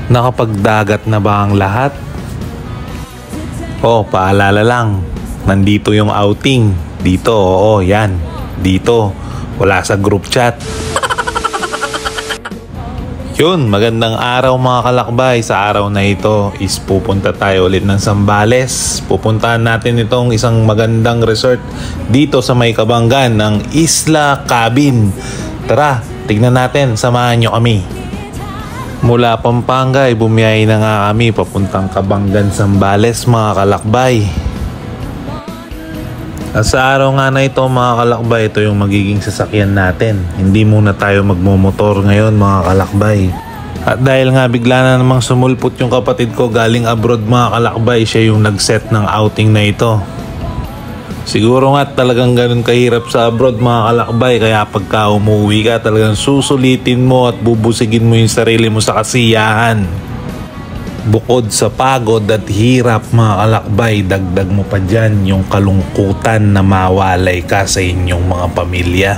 Nakapagdagat na ba ang lahat? Oh, paalala lang. Nandito yung outing. Dito, oo, yan. Dito. Wala sa group chat. Yun, magandang araw mga kalakbay. Sa araw na ito is pupunta tayo ulit ng Zambales. Pupuntahan natin itong isang magandang resort dito sa may Kabanggan ng Isla Cabin. Tara, tignan natin. Samahan nyo kami. Mula Pampanga ay bumiyahe na nga kami papuntang Kabanggan, Zambales mga kalakbay. At sa araw nga na ito mga kalakbay, ito yung magiging sasakyan natin. Hindi muna tayo magmomotor ngayon mga kalakbay. At dahil nga bigla na namang sumulpot yung kapatid ko galing abroad mga kalakbay, siya yung nag-set ng outing na ito. Siguro nga talagang ganun kahirap sa abroad mga kalakbay, kaya pagka umuwi ka talagang susulitin mo at bubusigin mo yung sarili mo sa kasiyahan. Bukod sa pagod at hirap mga kalakbay, dagdag mo pa dyan yung kalungkutan na mawalay ka sa inyong mga pamilya.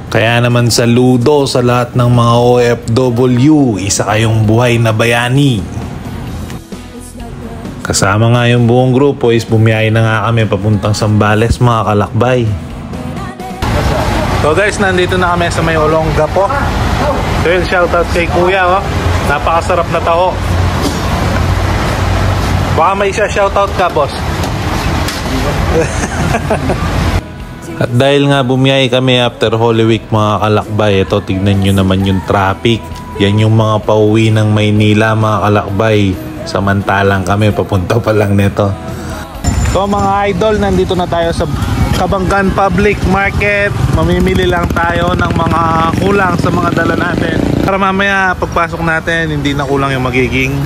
Kaya naman saludo sa lahat ng mga OFW, isa kayong buhay na bayani. Kasama nga yung buong grupo is bumiyahe na nga kami papuntang Zambales mga kalakbay. So guys, nandito na kami sa may Olongapo. So yun, shoutout kay Kuya, oh. Napakasarap na taho. Baka may isa shoutout ka, boss. At dahil nga bumiyahe kami after Holy Week mga kalakbay, ito tignan nyo naman yung traffic. Yan yung mga pauwi ng Maynila mga kalakbay. Samantalang kami papunta pa lang nito. So mga idol, nandito na tayo sa Kabanggan Public Market. Mamimili lang tayo ng mga kulang sa mga dala natin, para mamaya pagpasok natin hindi na kulang yung magiging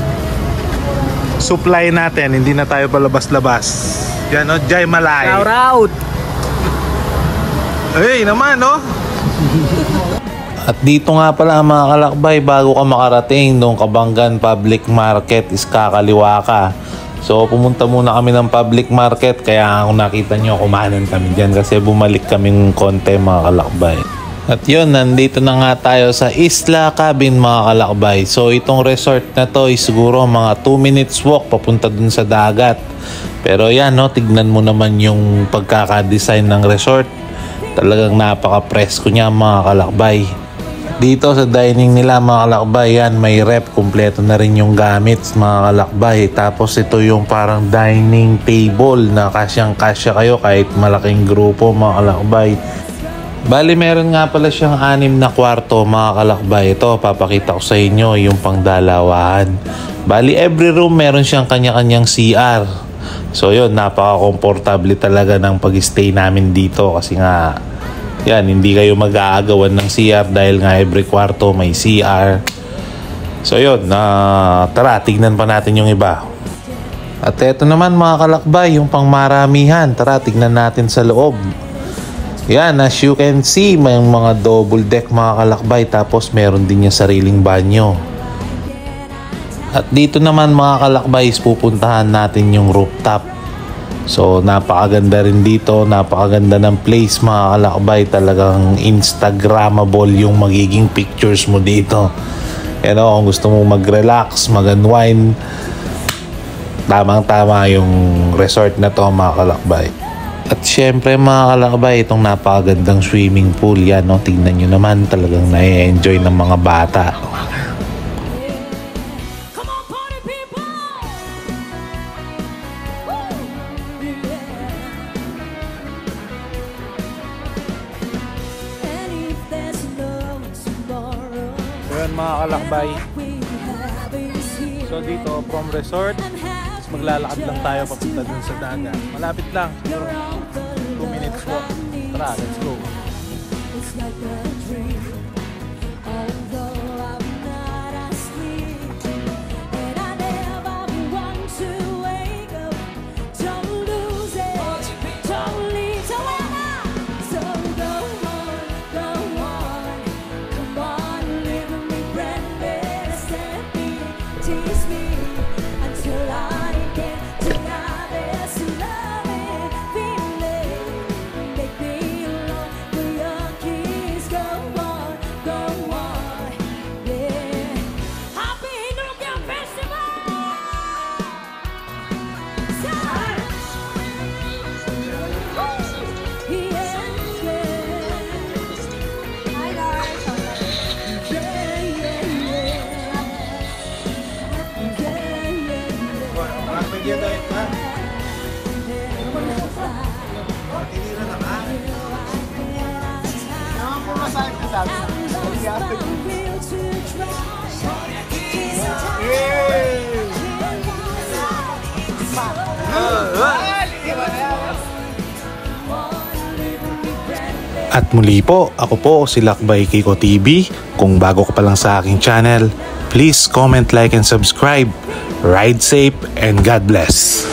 supply natin. Hindi na tayo palabas-labas. Yan o, Jai Malay. Shout out! Hey naman no. At dito nga pala mga kalakbay, bago ka makarating nung Kabanggan Public Market is kakaliwa ka. So pumunta muna kami ng public market, kaya kung nakita nyo kumanan kami dyan kasi bumalik kaming konti mga kalakbay. At yun, nandito na nga tayo sa Isla Cabin mga kalakbay. So itong resort na to is siguro mga 2 minutes walk papunta dun sa dagat. Pero yan no, tignan mo naman yung pagkakadesign ng resort. Talagang napaka-presko niya mga kalakbay. Dito sa dining nila mga kalakbay, yan may rep, kumpleto na rin yung gamit mga kalakbay. Tapos ito yung parang dining table na kasyang-kasya kayo kahit malaking grupo mga kalakbay. Bali meron nga pala siyang 6 na kwarto mga kalakbay. Ito papakita ko sa inyo yung pangdalawahan. Bali every room meron siyang kanya-kanyang CR. So yun, napaka-komportable talaga ng pag-stay namin dito kasi nga yan, hindi kayo mag-aagawan ng CR dahil nga every kwarto may CR. So yun, tara, tignan pa natin yung iba. At eto naman mga kalakbay, yung pangmaramihan. Tara, tignan natin sa loob. Yan, as you can see, may mga double deck mga kalakbay. Tapos meron din yung sariling banyo. At dito naman mga kalakbay, pupuntahan natin yung rooftop. So napakaganda rin dito, napakaganda ng place mga kalakbay. Talagang Instagrammable yung magiging pictures mo dito. You know, kung gusto mo mag-relax, mag-unwind, tamang-tama yung resort na to mga kalakbay. At syempre mga kalakbay, itong napakagandang swimming pool yan, no? Tignan nyo naman, talagang na-enjoy ng mga bata. Ayan mga kalakbay. So dito from resort, maglalakad lang tayo papunta dun sa dagat. Malapit lang, siguro 2 minutes walk. Tara, let's go. At muli po, ako po si Lakbay Kiko TV. Kung bago ka pa lang sa aking channel, please comment, like, and subscribe. Ride safe and God bless.